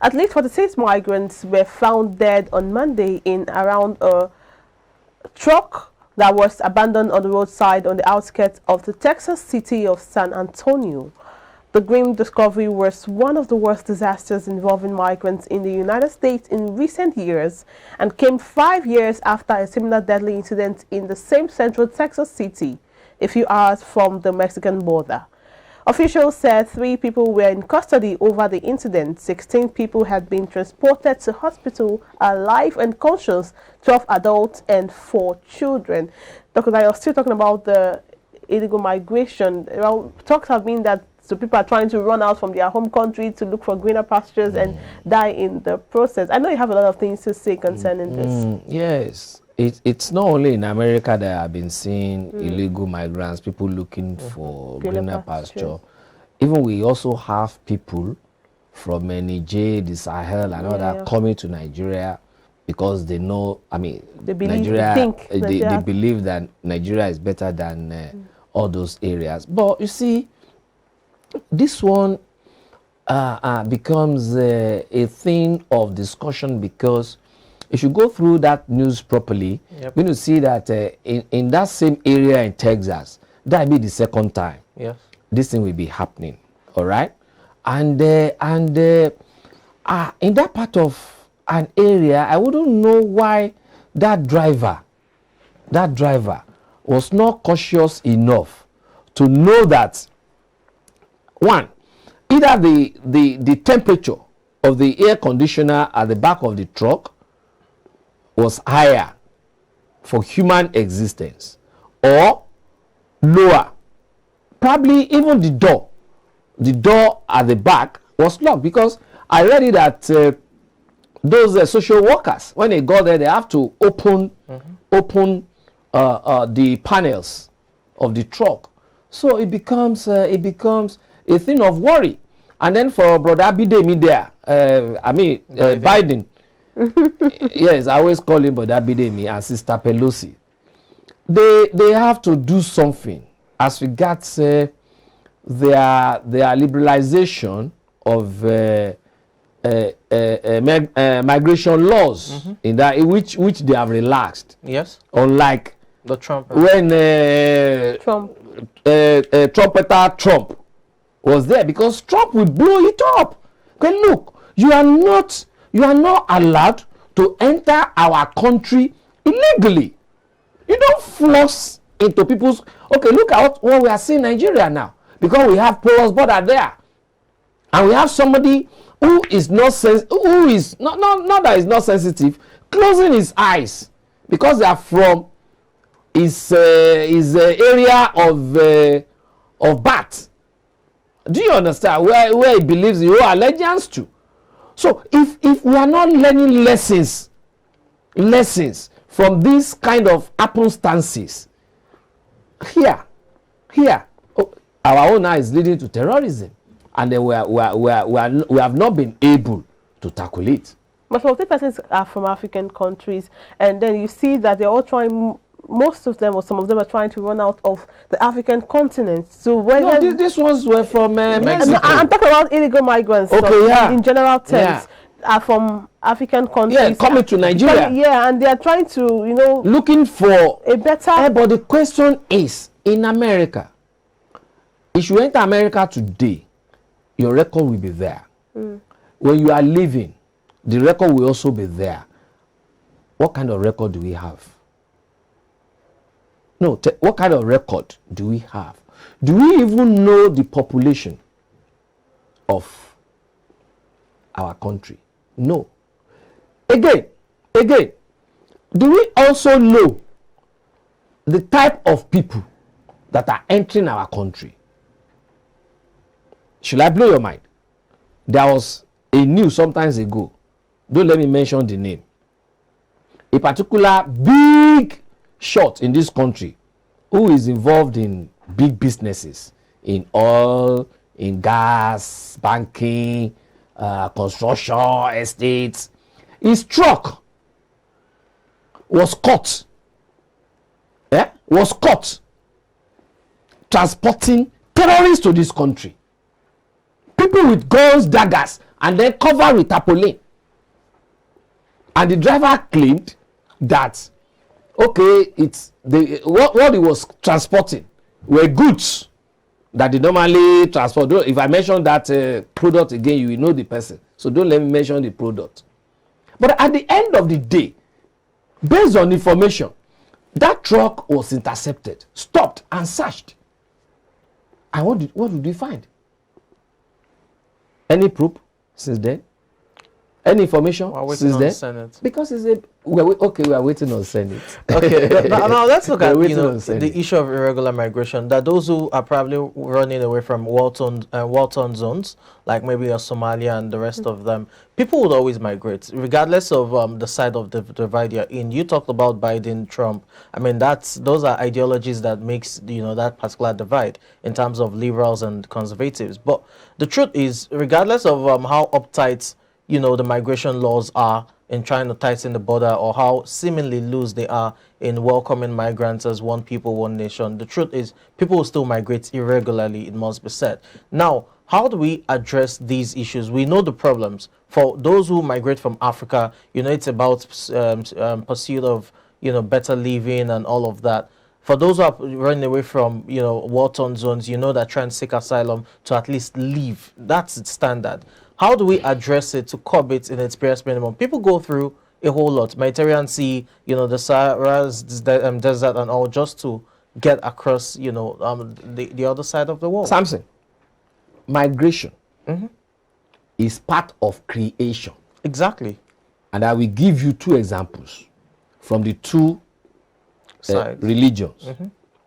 At least 46 migrants were found dead on Monday in around a truck that was abandoned on the roadside on the outskirts of the Texas city of San Antonio. The grim discovery was one of the worst disasters involving migrants in the United States in recent years and came 5 years after a similar deadly incident in the same central Texas city, a few hours from the Mexican border. Officials said 3 people were in custody over the incident. 16 people had been transported to hospital alive and conscious, 12 adults and 4 children. Dr. Daniel, still talking about the illegal migration. Well, talks have been that so people are trying to run out from their home country to look for greener pastures and die in the process. I know you have a lot of things to say concerning this. Yes. It's not only in America that I've been seeing illegal migrants, people looking for greener pasture. Even we also have people from Niger, the Sahel, and all that coming to Nigeria because they know, I mean, they believe that Nigeria is better than all those areas. But you see, this one becomes a thing of discussion because if you go through that news properly, you're going to see that in that same area in Texas, that will be the second time this thing will be happening. All right, and in that part of an area, I wouldn't know why that driver was not cautious enough to know that, one, either the temperature of the air conditioner at the back of the truck was higher for human existence, or lower. Probably even the door at the back was locked, because I read it that those social workers, when they go there, they have to open the panels of the truck. So it becomes a thing of worry. And then for Brother Bidemi there, Biden, yes, I always call him Brother Bidemi, and Sister Pelosi. They have to do something as regards their liberalization of migration laws in that which they have relaxed. Yes. Unlike the Trump when Trumpeter Trump was there, because Trump will blow it up. Okay, look, you are not allowed to enter our country illegally. You don't floss into people's. Okay, look at what we are seeing in Nigeria now, because we have porous border there, and we have somebody who is not that is not sensitive, closing his eyes because they are from his area of birth. Do you understand where he believes he owes allegiance to? So if we are not learning lessons from these kind of happenstances, here, our own eye is leading to terrorism, and then we have not been able to tackle it. But some of the persons are from African countries, and then you see that they're all trying. Most of them, or some of them, are trying to run out of the African continent. So when these ones were from Mexico. No, I'm talking about illegal migrants. Okay, so in general terms, are from African countries. Yeah, coming to Nigeria. Yeah, and they are trying to, looking for a better. But the question is, in America, if you enter America today, your record will be there. When you are leaving, the record will also be there. What kind of record do we have? No, what kind of record do we have? Do we even know the population of our country? No. Again, do we also know the type of people that are entering our country? Should I blow your mind? There was a news sometimes ago. Don't let me mention the name. A particular big shot in this country who is involved in big businesses, in oil, in gas, banking, construction, estates. His truck was caught. Was caught transporting terrorists to this country. People with guns, daggers, and then covered with tarpaulin. And the driver claimed that, okay, it's what he was transporting were goods that they normally transport. If I mention that product again, you will know the person. So don't let me mention the product. But at the end of the day, based on information, that truck was intercepted, stopped, and searched. And what did we find? Any proof since then? Any information since then? Senate. Because we are waiting on Senate. Okay, now let's look at the issue of irregular migration. That those who are probably running away from war-torn zones, like maybe Somalia and the rest of them, people would always migrate, regardless of the side of the divide you're in. You talked about Biden, Trump. I mean, those are ideologies that makes that particular divide in terms of liberals and conservatives. But the truth is, regardless of how uptight the migration laws are in trying to tighten the border, or how seemingly loose they are in welcoming migrants as one people, one nation, the truth is people will still migrate irregularly, it must be said. Now, how do we address these issues? We know the problems. For those who migrate from Africa, it's about pursuit of, better living and all of that. For those who are running away from, war-torn zones, that try and seek asylum to at least leave. That's its standard. How do we address it to curb it in its barest minimum? People go through a whole lot. Mediterranean Sea, the Sahara's desert and all, just to get across, the other side of the world. Samson, migration is part of creation. Exactly. And I will give you two examples from the two religions.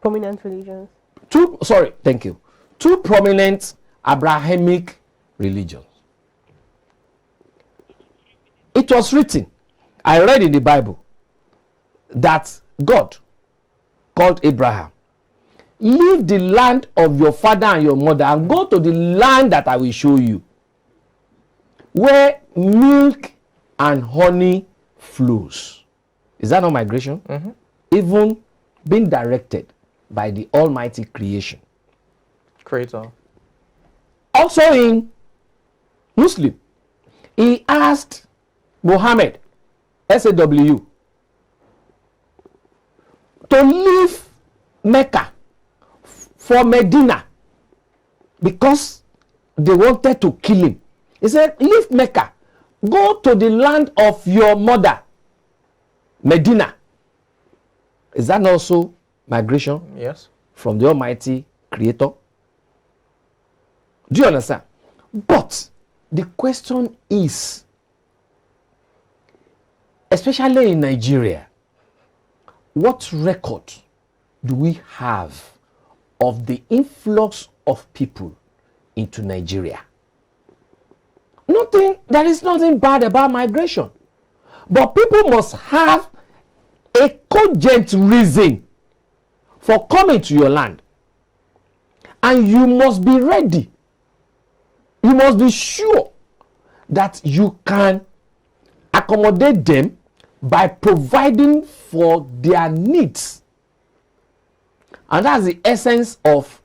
Prominent religions. Two prominent Abrahamic religions. It was written, I read in the Bible, that God called Abraham, leave the land of your father and your mother and go to the land that I will show you, where milk and honey flows. Is that not migration? Even being directed by the Almighty creation. Creator. Also in Muslim, he asked Muhammad, SAW, to leave Mecca for Medina because they wanted to kill him. He said, leave Mecca, go to the land of your mother, Medina. Is that also migration? Yes. From the Almighty Creator? Do you understand? But the question is, especially in Nigeria, what record do we have of the influx of people into Nigeria? There is nothing bad about migration. But people must have a cogent reason for coming to your land. And you must be ready. You must be sure that you can accommodate them by providing for their needs. And that's the essence of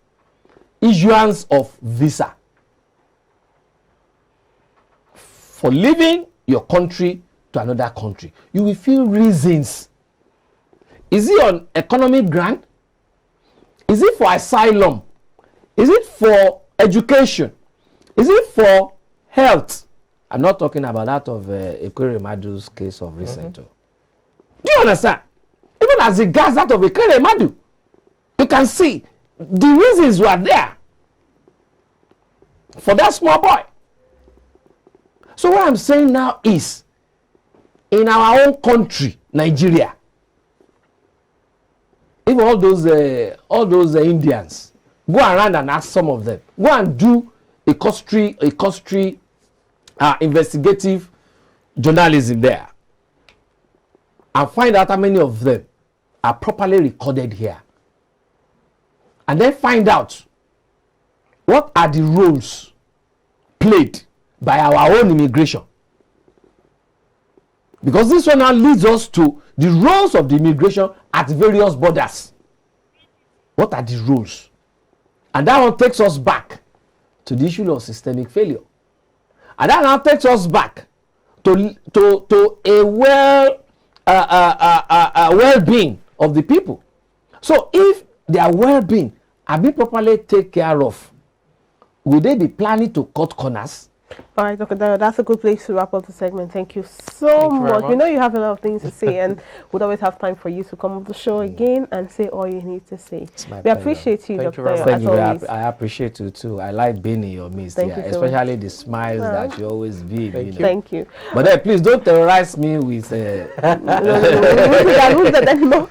issuance of visa. For leaving your country to another country, you will feel reasons. Is it on economic grant? Is it for asylum? Is it for education? Is it for health? I'm not talking about that of Ekere Madu's case of recent. Do you understand? Even as regards that of Ekere Madu, you can see the reasons were there for that small boy. So what I'm saying now is, in our own country, Nigeria, if all those Indians go around and ask some of them, go and do a costly investigative journalism there, and find out how many of them are properly recorded here, and then find out what are the roles played by our own immigration. Because this one now leads us to the roles of the immigration at various borders. What are the roles? And that one takes us back to the issue of systemic failure. And that now takes us back to a well-being of the people. So if their well-being are being properly taken care of, will they be planning to cut corners? All right, Dr. Dayo, that's a good place to wrap up the segment. Thank you so much. We know you have a lot of things to say, and we'd always have time for you to come on the show again and say all you need to say. We appreciate you, Dr. Dayo, as always. I appreciate you too. I like being in your midst here, especially the smiles that you always give. Thank you. But then please don't terrorize me with... No, we won't do that anymore.